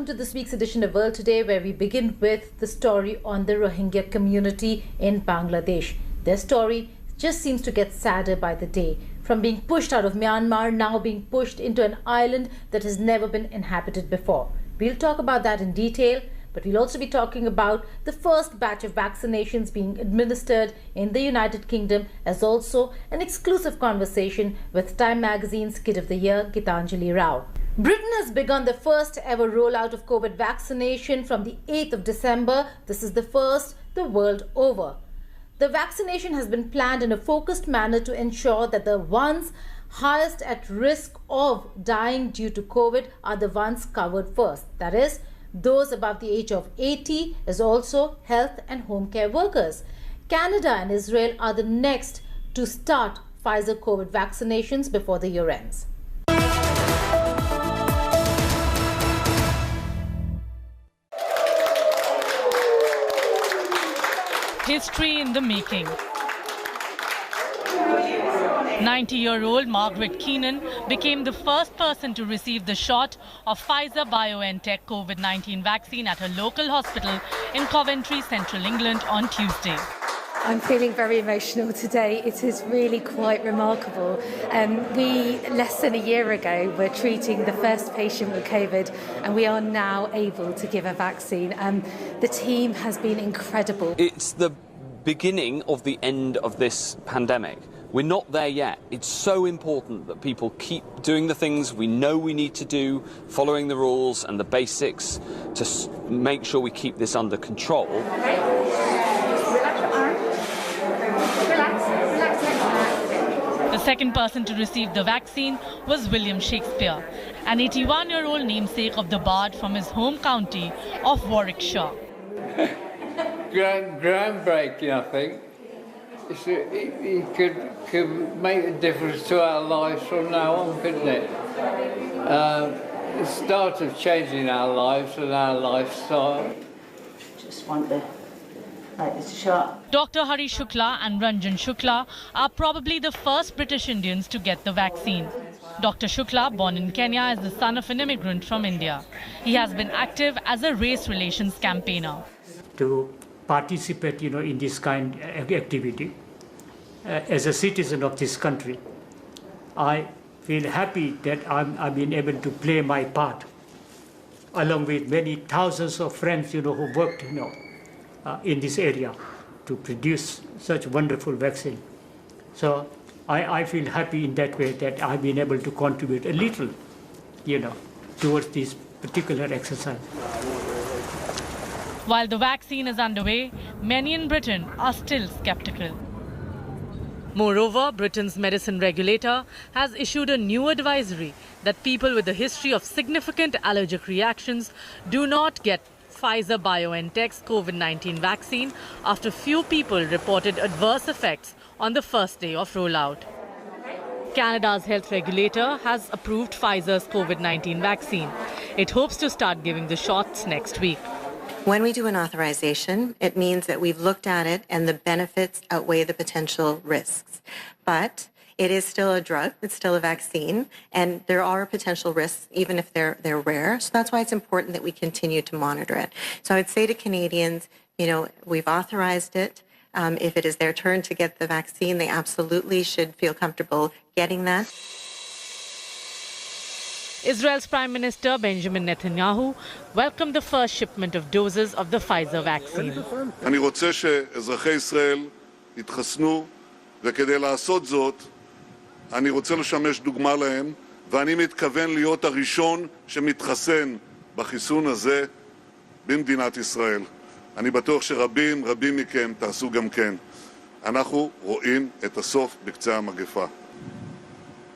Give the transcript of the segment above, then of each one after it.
welcome to this week's edition of World Today, where we begin with the story on the Rohingya community in Bangladesh. Their story just seems to get sadder by the day. From being pushed out of Myanmar, now being pushed into an island that has never been inhabited before. We'll talk about that in detail, but we'll also be talking about the first batch of vaccinations being administered in the United Kingdom, as also an exclusive conversation with Time Magazine's Kid of the Year, Gitanjali Rao. Britain has begun the first ever rollout of COVID vaccination from the 8th of December. This is the first the world over. The vaccination has been planned in a focused manner to ensure that the ones highest at risk of dying due to COVID are the ones covered first. That is, those above the age of 80, as also health and home care workers. Canada and Israel are the next to start Pfizer COVID vaccinations before the year ends. History in the making. 90-year-old Margaret Keenan became the first person to receive the shot of Pfizer-BioNTech COVID-19 vaccine at her local hospital in Coventry, Central England on Tuesday. I'm feeling very emotional today. It is really quite remarkable. We, less than a year ago, were treating the first patient with COVID, and we are now able to give a vaccine. The team has been incredible. It's the beginning of the end of this pandemic. We're not there yet. It's so important that people keep doing the things we know we need to do, following the rules and the basics to make sure we keep this under control. The second person to receive the vaccine was William Shakespeare, an 81-year-old namesake of the bard from his home county of Warwickshire. Groundbreaking, I think. It could make a difference to our lives from now on, couldn't it? The start of changing our lives and our lifestyle. Just want the shot. Dr. Hari Shukla and Ranjan Shukla are probably the first British Indians to get the vaccine. Dr. Shukla, born in Kenya, is the son of an immigrant from India. He has been active as a race relations campaigner. To participate, in this kind of activity, as a citizen of this country, I feel happy that I've been able to play my part, along with many thousands of friends, who worked, in this area to produce such wonderful vaccine. So I feel happy in that way that I've been able to contribute a little, towards this particular exercise. While the vaccine is underway, many in Britain are still skeptical. Moreover, Britain's medicine regulator has issued a new advisory that people with a history of significant allergic reactions do not get Pfizer-BioNTech's COVID-19 vaccine after few people reported adverse effects on the first day of rollout. Canada's health regulator has approved Pfizer's COVID-19 vaccine. It hopes to start giving the shots next week. When we do an authorization, it means that we've looked at it and the benefits outweigh the potential risks. But it is still a drug, it's still a vaccine, and there are potential risks even if they're rare. So that's why it's important that we continue to monitor it. So I would say to Canadians, we've authorized it. If it is their turn to get the vaccine, they absolutely should feel comfortable getting that. Israel's Prime Minister Benjamin Netanyahu welcomed the first shipment of doses of the Pfizer vaccine. אני רוצה שאזרחי ישראל יתחסנו, וכדי לעשות זאת, אני רוצה לשמש דוגמה להם, ואני מתכוון להיות הראשון שמתחסן בחיסון הזה במדינת ישראל. אני בטוח שרבים מכם תעשו גם כן. אנחנו רואים את הסוף בקצה המגפה.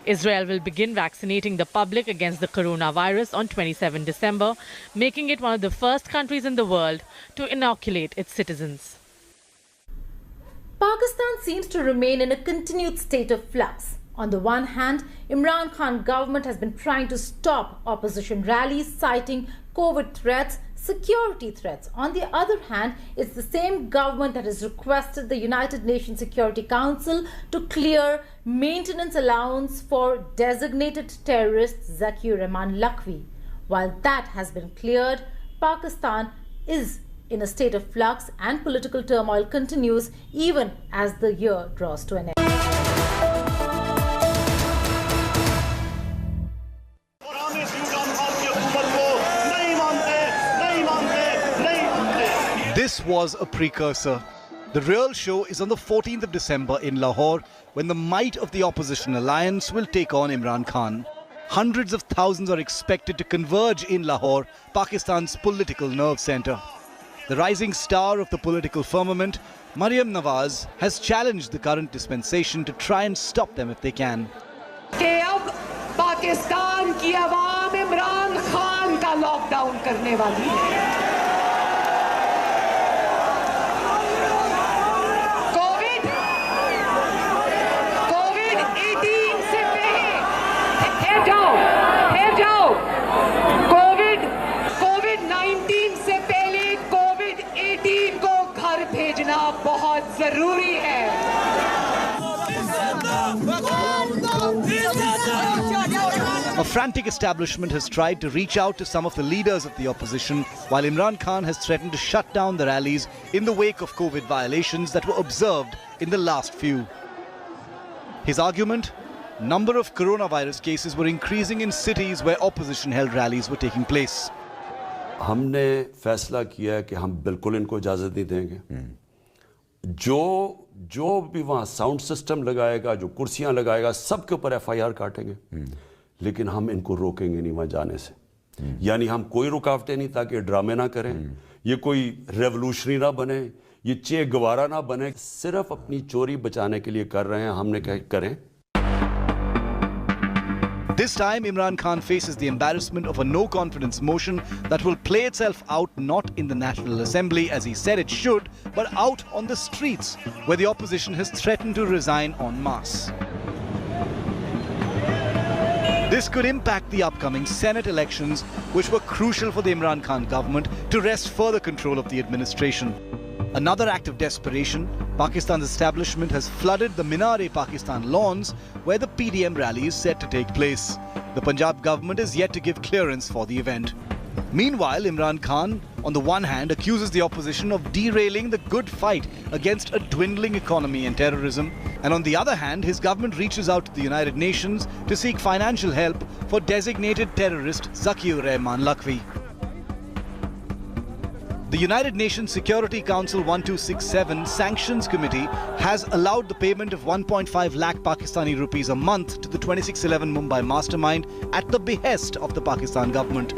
Israel will begin vaccinating the public against the coronavirus on 27 December, making it one of the first countries in the world to inoculate its citizens. Pakistan seems to remain in a continued state of flux. On the one hand, Imran Khan government has been trying to stop opposition rallies, citing COVID threats, security threats. On the other hand, it's the same government that has requested the United Nations Security Council to clear maintenance allowance for designated terrorist Zakir Rahman Lakhvi. While that has been cleared, Pakistan is in a state of flux and political turmoil continues even as the year draws to an end. This was a precursor. The real show is on the 14th of December in Lahore, when the might of the opposition alliance will take on Imran Khan. Hundreds of thousands are expected to converge in Lahore, Pakistan's political nerve centre. The rising star of the political firmament, Maryam Nawaz, has challenged the current dispensation to try and stop them if they can. Pakistan की आवाम इमरान खान का lockdown करने वाली है। कोविड-18 से पहले ठहर जाओ। कोविड-19 से पहले कोविड-18 को घर भेजना बहुत जरूरी है। A frantic establishment has tried to reach out to some of the leaders of the opposition, while Imran Khan has threatened to shut down the rallies in the wake of COVID violations that were observed in the last few. His argument? Number of coronavirus cases were increasing in cities where opposition-held rallies were taking place. हमने फैसला किया है कि हम बिल्कुल इनको इजाज़त नहीं देंगे। जो भी वहाँ साउंड सिस्टम लगाएगा, जो कुर्सियाँ लगाएगा, सबके ऊपर FIR काटेंगे। लेकिन हम इनको रोकेंगे नहीं वहाँ जाने से। यानी हम कोई रुकावटें नहीं, ताकि ड्रामे ना करें, ये कोई रेवोल्यूशनरी ना बने, ये चे गवारा ना बने, सिर्फ अपनी चोरी बचाने के लिए कर रहे हैं। हमने कहा करें। This time, Imran Khan faces the embarrassment of a no-confidence motion that will play itself out not in the National Assembly as he said it should, but out on the streets, where the opposition has threatened to resign en masse. This could impact the upcoming Senate elections, which were crucial for the Imran Khan government to wrest further control of the administration. Another act of desperation, Pakistan's establishment has flooded the Minar-e-Pakistan lawns where the PDM rally is set to take place. The Punjab government is yet to give clearance for the event. Meanwhile, Imran Khan, on the one hand, accuses the opposition of derailing the good fight against a dwindling economy and terrorism, and on the other hand, his government reaches out to the United Nations to seek financial help for designated terrorist Zakiur Rahman Lakhvi. The United Nations Security Council 1267 Sanctions Committee has allowed the payment of 1.5 lakh Pakistani rupees a month to the 2611 Mumbai mastermind at the behest of the Pakistan government.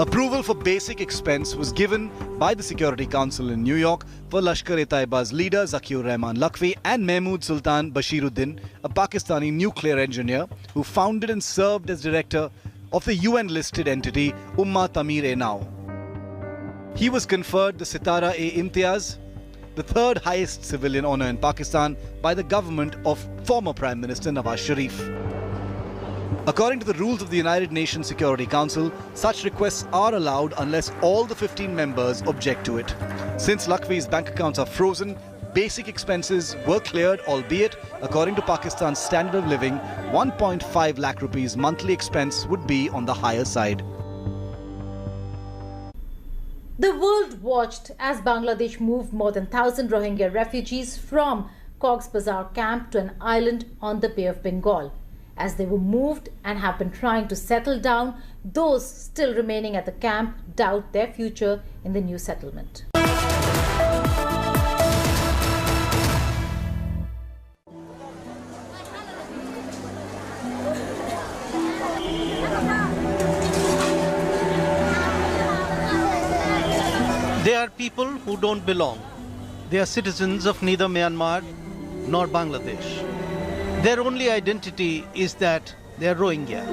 Approval for basic expense was given by the Security Council in New York for Lashkar-e-Taiba's leader Zakiur Rahman Lakhvi and Mahmood Sultan Bashiruddin, a Pakistani nuclear engineer who founded and served as director of the UN-listed entity Umma Tamir-e-Nau. He was conferred the Sitara-e-Imtiaz, the third highest civilian honour in Pakistan, by the government of former Prime Minister Nawaz Sharif. According to the rules of the United Nations Security Council, such requests are allowed unless all the 15 members object to it. Since Lakhvi's bank accounts are frozen, basic expenses were cleared, albeit, according to Pakistan's standard of living, 1.5 lakh rupees monthly expense would be on the higher side. The world watched as Bangladesh moved more than 1,000 Rohingya refugees from Cox's Bazar camp to an island on the Bay of Bengal. As they were moved and have been trying to settle down, those still remaining at the camp doubt their future in the new settlement. They are people who don't belong. They are citizens of neither Myanmar nor Bangladesh. Their only identity is that they are Rohingya.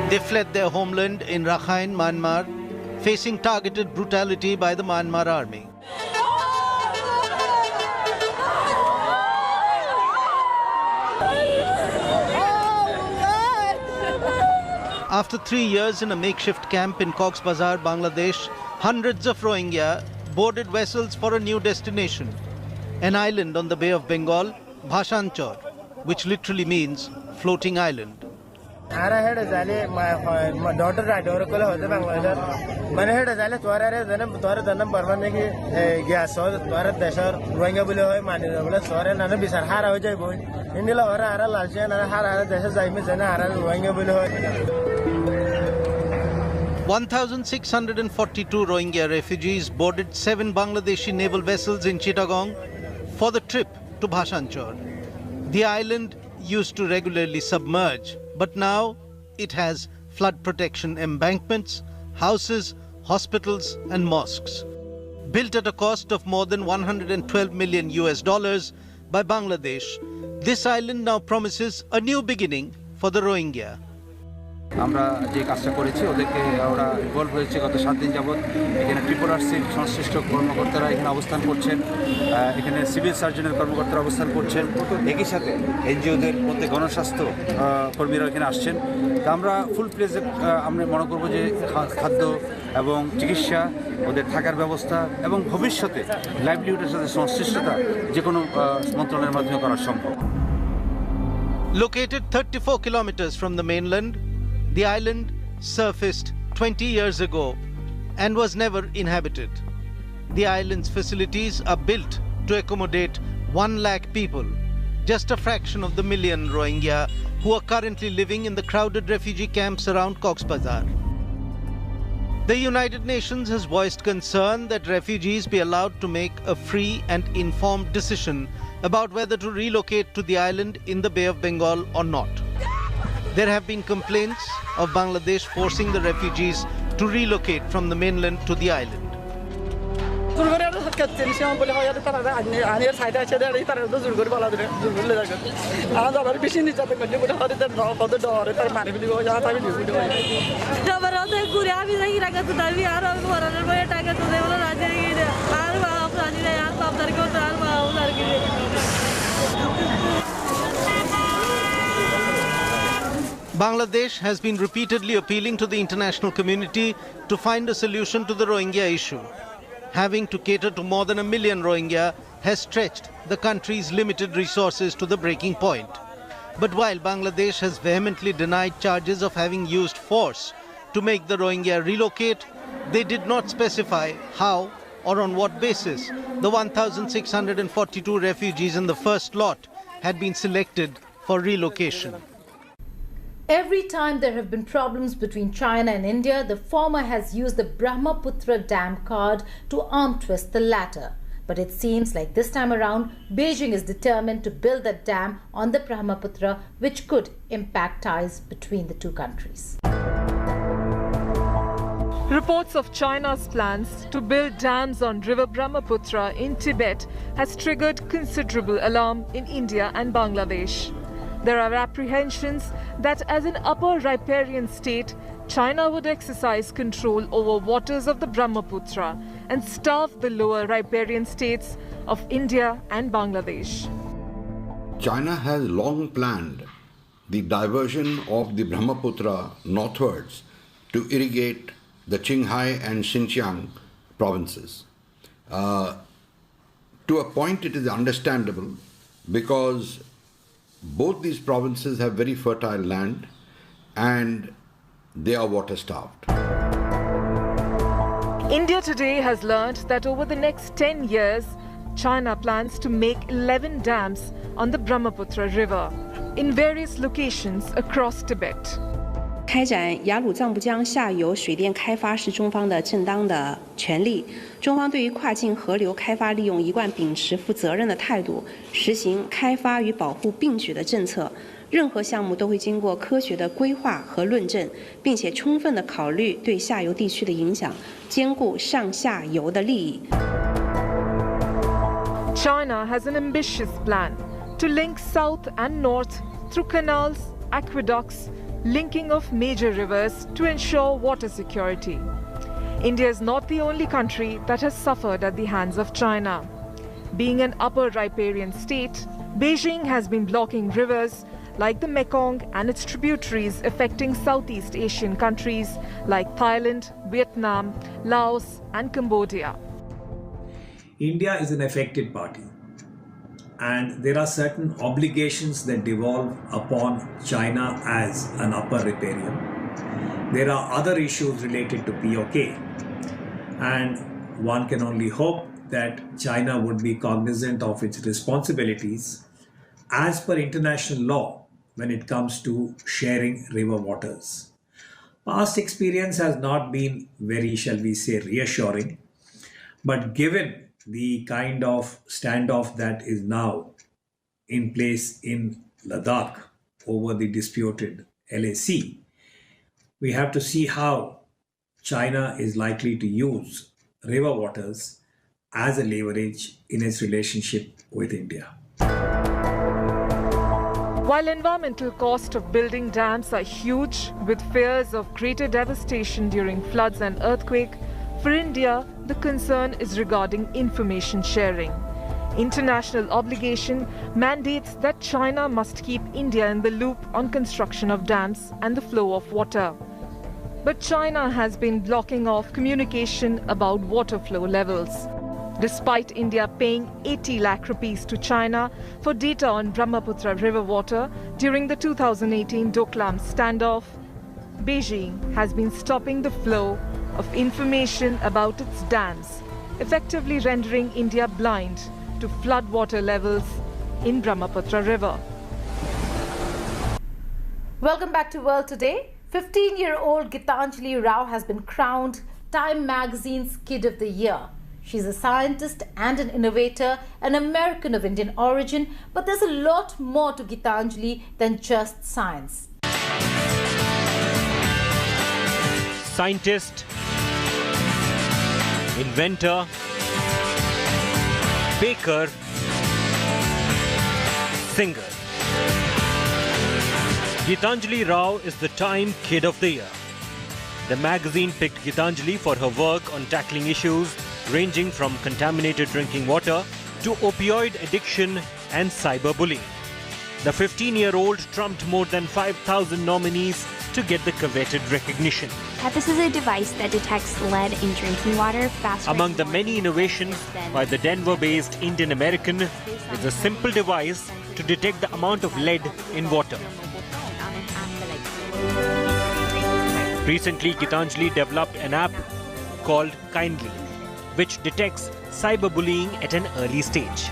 They fled their homeland in Rakhine, Myanmar, facing targeted brutality by the Myanmar army. After 3 years in a makeshift camp in Cox's Bazar, Bangladesh, hundreds of Rohingya boarded vessels for a new destination, an island on the Bay of Bengal, Bhashanchar. which literally means floating island. $1,642 Rohingya refugees boarded 7 Bangladeshi naval vessels in Chittagong for the trip to Bhasanchar. The island used to regularly submerge, but now it has flood protection embankments, houses, hospitals and mosques. Built at a cost of more than $112 million by Bangladesh, this island now promises a new beginning for the Rohingya. আমরা যে কাজটা করেছি ওদেরকে ওরা involve হয়েছে গত 7 দিন যাবত এখানে ট্রিপোলারসির সংশ্লিষ্ট কর্মকর্তারা এখানে অবস্থান করছেন এখানে সিভিল সার্জনের কর্মকর্তারা অবস্থান করছেন একই সাথে এনজিওদের মধ্যে গণস্বাস্থ্য কর্মীরা এখানে আসছেন তা আমরা ফুল প্লেজে আমরা মনে করব যে খাদ্য এবং চিকিৎসা ওদের থাকার ব্যবস্থা এবং ভবিষ্যতে লাইভলিহুডের সাথে সংশ্লিষ্টতা যে কোনো মন্ত্রণালয়ের মাধ্যমে করা সম্ভব Located 34 kilometers from the mainland, the island surfaced 20 years ago and was never inhabited. The island's facilities are built to accommodate 1 lakh people, just a fraction of the million Rohingya who are currently living in the crowded refugee camps around Cox's Bazar. The United Nations has voiced concern that refugees be allowed to make a free and informed decision about whether to relocate to the island in the Bay of Bengal or not. There have been complaints of Bangladesh forcing the refugees to relocate from the mainland to the island. Bangladesh has been repeatedly appealing to the international community to find a solution to the Rohingya issue. Having to cater to more than 1 million Rohingya has stretched the country's limited resources to the breaking point. But while Bangladesh has vehemently denied charges of having used force to make the Rohingya relocate, they did not specify how or on what basis the 1,642 refugees in the first lot had been selected for relocation. Every time there have been problems between China and India, the former has used the Brahmaputra dam card to arm twist the latter. But it seems like this time around, Beijing is determined to build that dam on the Brahmaputra, which could impact ties between the two countries. Reports of China's plans to build dams on river Brahmaputra in Tibet has triggered considerable alarm in India and Bangladesh. There are apprehensions that as an upper riparian state, China would exercise control over waters of the Brahmaputra and starve the lower riparian states of India and Bangladesh. China has long planned the diversion of the Brahmaputra northwards to irrigate the Qinghai and Xinjiang provinces. To a point it is understandable because both these provinces have very fertile land and they are water starved. India today has learned that over the next 10 years, China plans to make 11 dams on the Brahmaputra River in various locations across Tibet. 开展雅鲁藏布江下游水电开发是中方的正当的权利。中方对于跨境河流开发利用一贯秉持负责任的态度，实行开发与保护并举的政策。任何项目都会经过科学的规划和论证，并且充分的考虑对下游地区的影响，兼顾上下游的利益。China has an ambitious plan to link south and north through canals, aqueducts, linking of major rivers to ensure water security. India is not the only country that has suffered at the hands of China. Being an upper riparian state, Beijing has been blocking rivers like the Mekong and its tributaries, affecting Southeast Asian countries like Thailand, Vietnam, Laos and Cambodia. India is an affected party. and there are certain obligations that devolve upon China as an upper riparian. There are other issues related to POK, and one can only hope that China would be cognizant of its responsibilities as per international law when it comes to sharing river waters. Past experience has not been very, shall we say, reassuring, but given the kind of standoff that is now in place in Ladakh over the disputed LAC, we have to see how China is likely to use river waters as a leverage in its relationship with India. While environmental costs of building dams are huge, with fears of greater devastation during floods and earthquake, for India, the concern is regarding information sharing. International obligation mandates that China must keep India in the loop on construction of dams and the flow of water. But China has been blocking off communication about water flow levels. Despite India paying 80 lakh rupees to China for data on Brahmaputra river water during the 2018 Doklam standoff, Beijing has been stopping the flow of information about its dams, effectively rendering India blind to flood water levels in Brahmaputra river. Welcome back to World Today. 15-year-old Gitanjali Rao has been crowned Time Magazine's Kid of the Year. She's a scientist and an innovator, an American of Indian origin, but there's a lot more to Gitanjali than just science. Scientist, inventor, baker, singer. Gitanjali Rao is the Time Kid of the Year. The magazine picked Gitanjali for her work on tackling issues ranging from contaminated drinking water to opioid addiction and cyberbullying. The 15-year-old trumped more than 5,000 nominees to get the coveted recognition. This is a device that detects lead in drinking water faster. Among the many innovations by the Denver-based Indian-American is a simple device to detect the amount of lead in water. Recently, Gitanjali developed an app called Kindly, which detects cyberbullying at an early stage.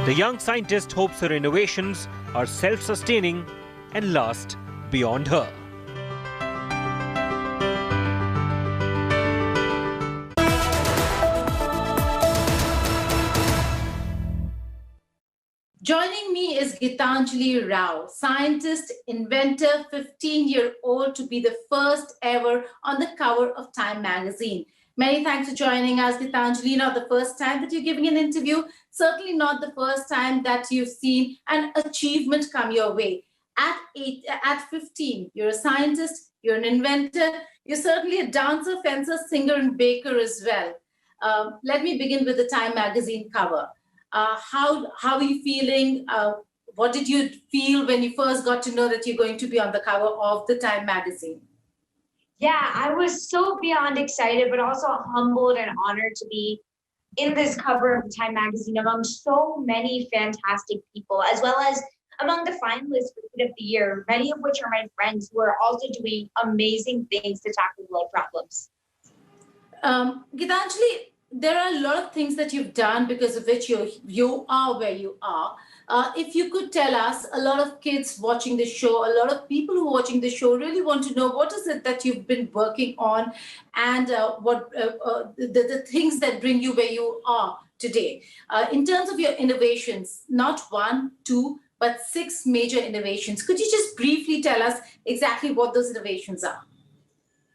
The young scientist hopes her innovations are self-sustaining and last beyond her. Joining me is Gitanjali Rao, scientist, inventor, 15-year-old to be the first ever on the cover of Time magazine. Many thanks for joining us, Gitanjali. Not the first time that you're giving an interview, certainly not the first time that you've seen an achievement come your way. At 15, you're a scientist, you're an inventor, you're certainly a dancer, fencer, singer, and baker as well. Let me begin with the Time magazine cover. How are you feeling? What did you feel when you first got to know that you're going to be on the cover of the Time magazine? Yeah, I was so beyond excited, but also humbled and honored to be in this cover of Time magazine among so many fantastic people, as well as among the finalists for Kid of the Year, many of which are my friends who are also doing amazing things to tackle world problems. Gitanjali, there are a lot of things that you've done because of which you are where you are. If you could tell us, a lot of kids watching the show, a lot of people who are watching the show really want to know what is it that you've been working on and what the things that bring you where you are today. In terms of your innovations, not 1, 2, but 6 major innovations. Could you just briefly tell us exactly what those innovations are?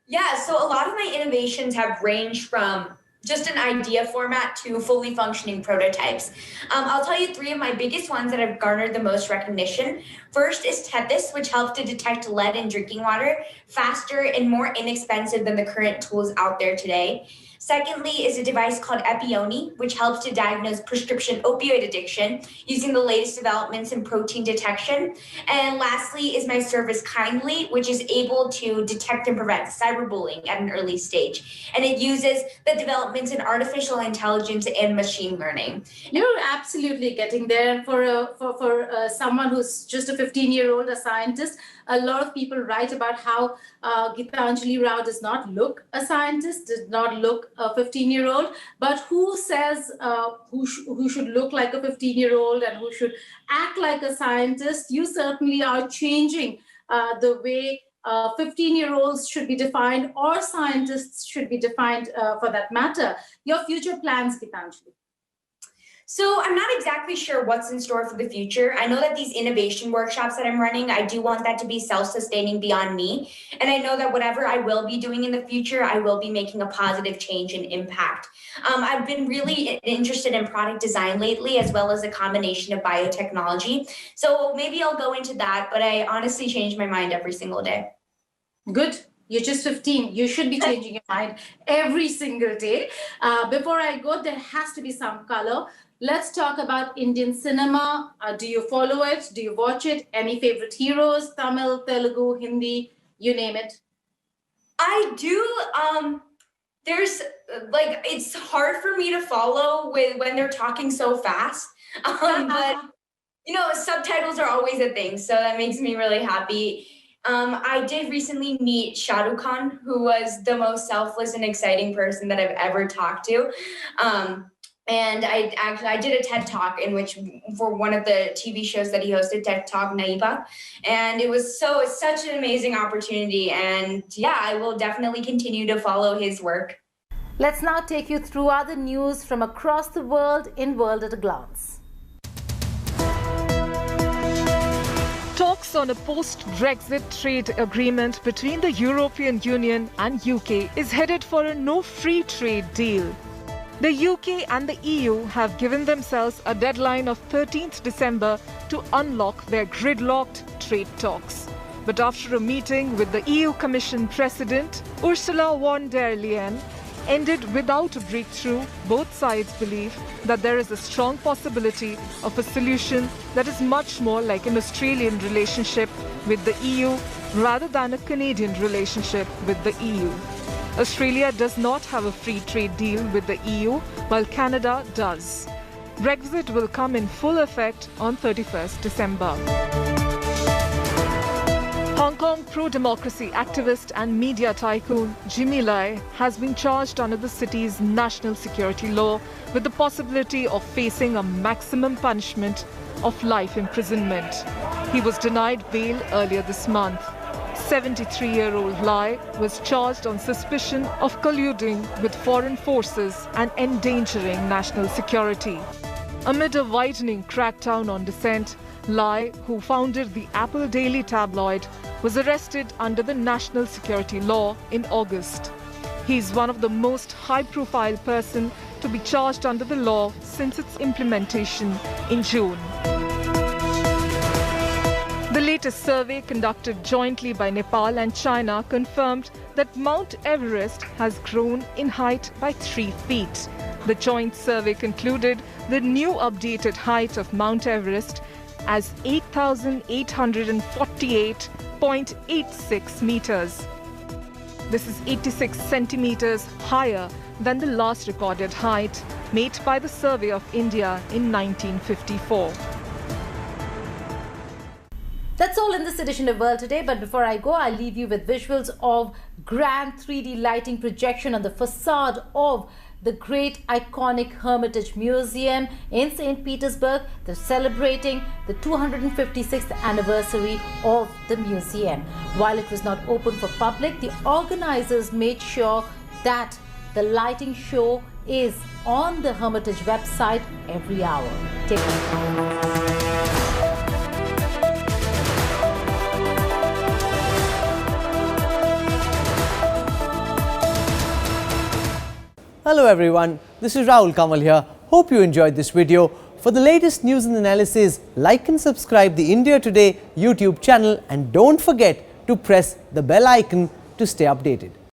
Yeah, so a lot of my innovations have ranged from just an idea format to fully functioning prototypes. I'll tell you 3 of my biggest ones that have garnered the most recognition. First is Tethys, which helps to detect lead in drinking water faster and more inexpensive than the current tools out there today. Secondly is a device called Epione, which helps to diagnose prescription opioid addiction using the latest developments in protein detection. And lastly is my service Kindly, which is able to detect and prevent cyberbullying at an early stage. And it uses the developments in artificial intelligence and machine learning. You're absolutely getting there. For someone who's just a 15-year-old, a scientist, a lot of people write about how Gitanjali Rao does not look a scientist, does not look a 15-year-old, but who says who should look like a 15-year-old and who should act like a scientist? You certainly are changing the way 15-year-olds should be defined, or scientists should be defined for that matter. Your future plans, Gitanjali? So I'm not exactly sure what's in store for the future. I know that these innovation workshops that I'm running, I do want that to be self-sustaining beyond me. And I know that whatever I will be doing in the future, I will be making a positive change and impact. I've been really interested in product design lately, as well as a combination of biotechnology. So maybe I'll go into that, but I honestly change my mind every single day. Good. You're just 15. You should be changing your mind every single day. Before I go, there has to be some color. Let's talk about Indian cinema. Do you follow it? Do you watch it? Any favorite heroes? Tamil, Telugu, Hindi, you name it. I do. There's it's hard for me to follow when they're talking so fast. But subtitles are always a thing, so that makes me really happy. I did recently meet Shah Rukh Khan, who was the most selfless and exciting person that I've ever talked to. And I did a TED Talk for one of the TV shows that he hosted, TED Talk Naiba. And it was such an amazing opportunity. And yeah, I will definitely continue to follow his work. Let's now take you through other news from across the world in World at a Glance. Talks on a post-Brexit trade agreement between the European Union and UK is headed for a no-free trade deal. The UK and the EU have given themselves a deadline of 13th December to unlock their gridlocked trade talks. But after a meeting with the EU Commission President, Ursula von der Leyen, ended without a breakthrough, both sides believe that there is a strong possibility of a solution that is much more like an Australian relationship with the EU rather than a Canadian relationship with the EU. Australia does not have a free trade deal with the EU, while Canada does. Brexit will come in full effect on 31st December. Hong Kong pro-democracy activist and media tycoon Jimmy Lai has been charged under the city's national security law with the possibility of facing a maximum punishment of life imprisonment. He was denied bail earlier this month. 73-year-old Lai was charged on suspicion of colluding with foreign forces and endangering national security. Amid a widening crackdown on dissent, Lai, who founded the Apple Daily tabloid, was arrested under the national security law in August. He is one of the most high-profile person to be charged under the law since its implementation in June. The latest survey conducted jointly by Nepal and China confirmed that Mount Everest has grown in height by 3 feet. The joint survey concluded the new updated height of Mount Everest as 8,848.86 meters. This is 86 centimeters higher than the last recorded height made by the Survey of India in 1954. That's all in this edition of World Today, but before I go, I'll leave you with visuals of grand 3D lighting projection on the facade of the great iconic Hermitage Museum in St. Petersburg. They're celebrating the 256th anniversary of the museum. While it was not open for public, the organizers made sure that the lighting show is on the Hermitage website every hour. Take care. Hello everyone, this is Rahul Kamal here. Hope you enjoyed this video. For the latest news and analysis, like and subscribe the India Today YouTube channel and don't forget to press the bell icon to stay updated.